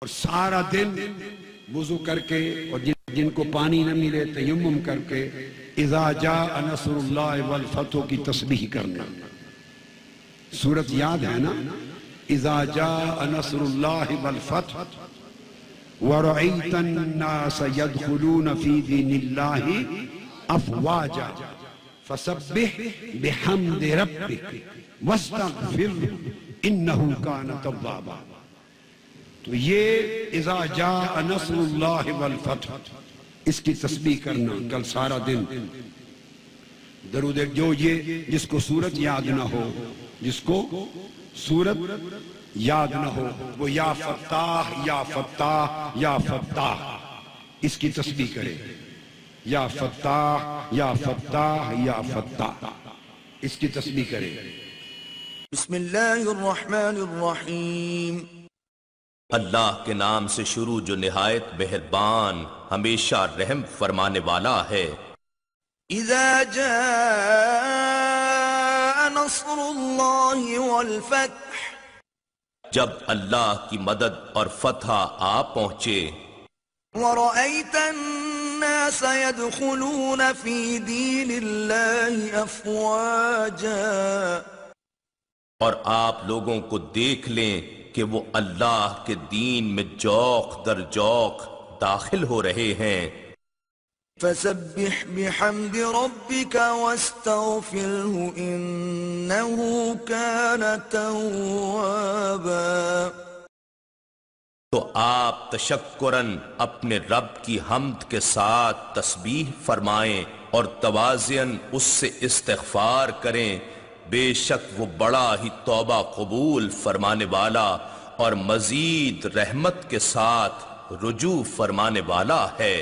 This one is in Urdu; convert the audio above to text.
اور سارا دن وضو کر کے، اور جن کو پانی نہ ملے تیمم کر کے اذا جاء نصر اللہ والفتح کی تسبیح کرنا۔ سورت یاد ہے نا؟ اذا جاء نصر اللہ والفتح ورأيت الناس يدخلون في دين الله أفواجا فسبح بحمد ربك واستغفره إنه كان توابا۔ تو یہ اذا جاء نصر اللہ والفتح، اس کی تسبیح کرنا کل سارا دن۔ درود جو یہ جس کو سورت یاد نہ ہو، جس کو سورت یاد نہ ہو، وہ یا فتاح یا فتاح یا فتاح اس کی تسبیح کرے۔ یا فتاح یا فتاح یا فتاح اس کی تسبیح کرے۔ بسم اللہ الرحمن الرحیم۔ اللہ کے نام سے شروع جو نہایت مہربان ہمیشہ رحم فرمانے والا ہے۔ اذا جاء نصر اللہ والفتح، جب اللہ کی مدد اور فتح آ پہنچے۔ ورأيت الناس يدخلون في دين الله أفواجا، اور آپ لوگوں کو دیکھ لیں کہ وہ اللہ کے دین میں جوق در جوق داخل ہو رہے ہیں۔ فسبح بحمد ربك واستغفره إنه كان توابا۔ تو آپ تشکراً اپنے رب کی حمد کے ساتھ تسبیح فرمائیں اور تواضعاً اس سے استغفار کریں، بے شک وہ بڑا ہی توبہ قبول فرمانے والا اور مزید رحمت کے ساتھ رجوع فرمانے والا ہے۔